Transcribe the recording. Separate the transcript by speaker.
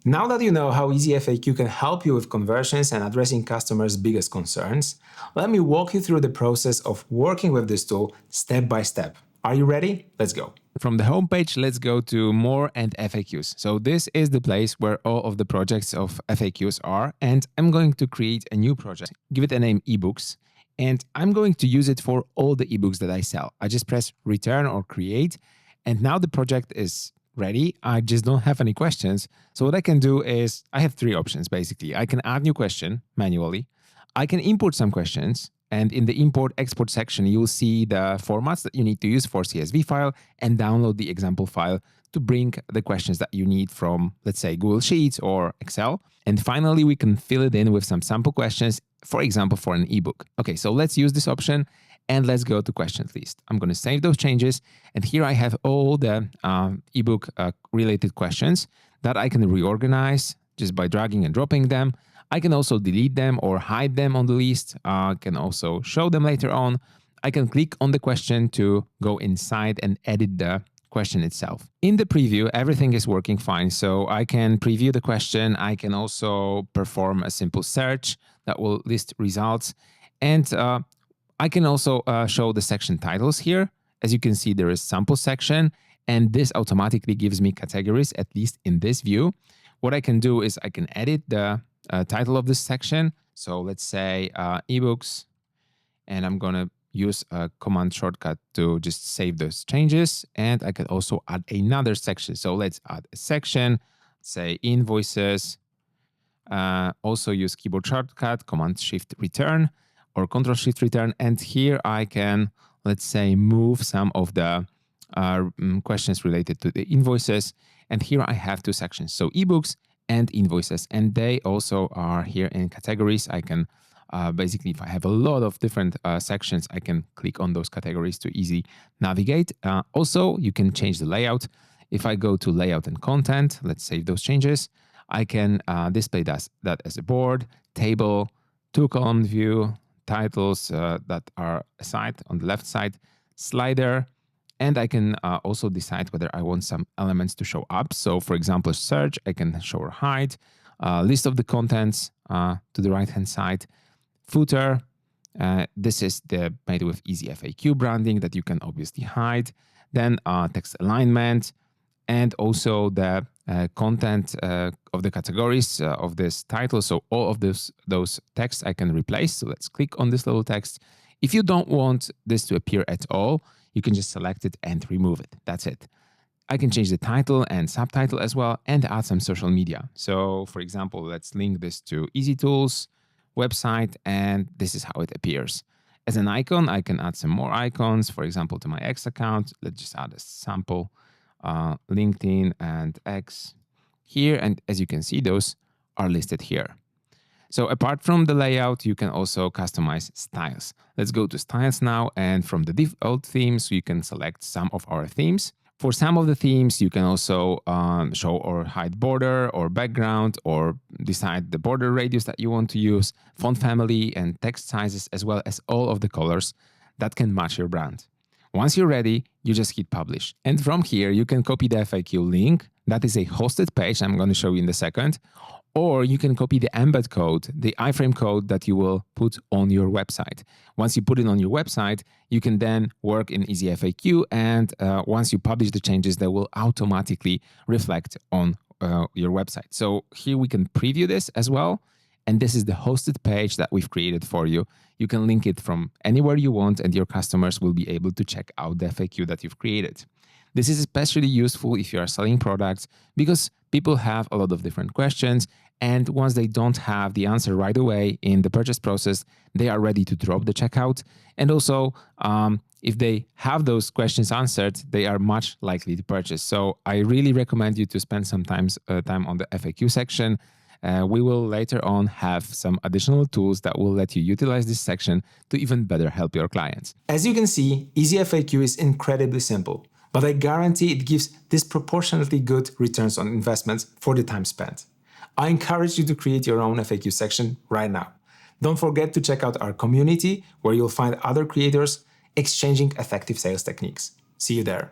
Speaker 1: Now that you know how EasyFAQ can help you with conversions and addressing customers' biggest concerns, let me walk you through the process of working with this tool step by step. Are you ready? Let's go. From the homepage, let's go to More and FAQs. So this is the place where all of the projects of FAQs are, and I'm going to create a new project. Give it a name eBooks, and I'm going to use it for all the ebooks that I sell. I just press return or create, and now the project is ready. I just don't have any questions. So what I can do is, I have three options basically. I can add new question manually. I can import some questions. And in the import export section, you'll see the formats that you need to use for CSV file and download the example file to bring the questions that you need from, let's say, Google Sheets or Excel. And finally, we can fill it in with some sample questions, for example, for an ebook. Okay, so let's use this option and let's go to questions list. I'm going to save those changes. And here I have all the ebook related questions that I can reorganize just by dragging and dropping them. I can also delete them or hide them on the list. I can also show them later on. I can click on the question to go inside and edit the question itself. In the preview, everything is working fine. So I can preview the question. I can also perform a simple search that will list results. And I can also show the section titles here. As you can see, there is sample section, and this automatically gives me categories, at least in this view. What I can do is I can edit the title of this section. So let's say ebooks, and I'm going to use a command shortcut to just save those changes. And I can also add another section. So let's add a section, say invoices, also use keyboard shortcut, command shift return or control shift return. And here I can, let's say, move some of the questions related to the invoices. And here I have two sections. So ebooks and invoices, and they also are here in categories. I can basically, if I have a lot of different sections, I can click on those categories to easily navigate. Also, you can change the layout. If I go to layout and content, let's save those changes. I can display that as a board, table, two-column view, titles that are aside on the left side, slider, and I can also decide whether I want some elements to show up. So for example, search, I can show or hide, list of the contents to the right-hand side, footer. This is made with EasyFAQ branding that you can obviously hide. Then text alignment, and also the content of the categories of this title. So all of those texts I can replace. So let's click on this little text. If you don't want this to appear at all, you can just select it and remove it. That's it. I can change the title and subtitle as well and add some social media. So for example, let's link this to Easy Tools website, and this is how it appears. As an icon, I can add some more icons, for example, to my X account. Let's just add a sample, LinkedIn and X here. And as you can see, those are listed here. So apart from the layout, you can also customize styles. Let's go to styles now. And from the default themes, you can select some of our themes. For some of the themes, you can also show or hide border or background, or decide the border radius that you want to use, font family and text sizes, as well as all of the colors that can match your brand. Once you're ready, you just hit publish. And from here, you can copy the FAQ link. That is a hosted page I'm going to show you in a second. Or you can copy the embed code, the iframe code that you will put on your website. Once you put it on your website, you can then work in EasyFAQ, and once you publish the changes, they will automatically reflect on your website. So here we can preview this as well. And this is the hosted page that we've created for you. You can link it from anywhere you want, and your customers will be able to check out the FAQ that you've created. This is especially useful if you are selling products, because people have a lot of different questions, and once they don't have the answer right away in the purchase process, they are ready to drop the checkout. And also, if they have those questions answered, they are much likely to purchase. So I really recommend you to spend some time on the FAQ section. We will later on have some additional tools that will let you utilize this section to even better help your clients. As you can see, EasyFAQ is incredibly simple, but I guarantee it gives disproportionately good returns on investments for the time spent. I encourage you to create your own FAQ section right now. Don't forget to check out our community, where you'll find other creators exchanging effective sales techniques. See you there.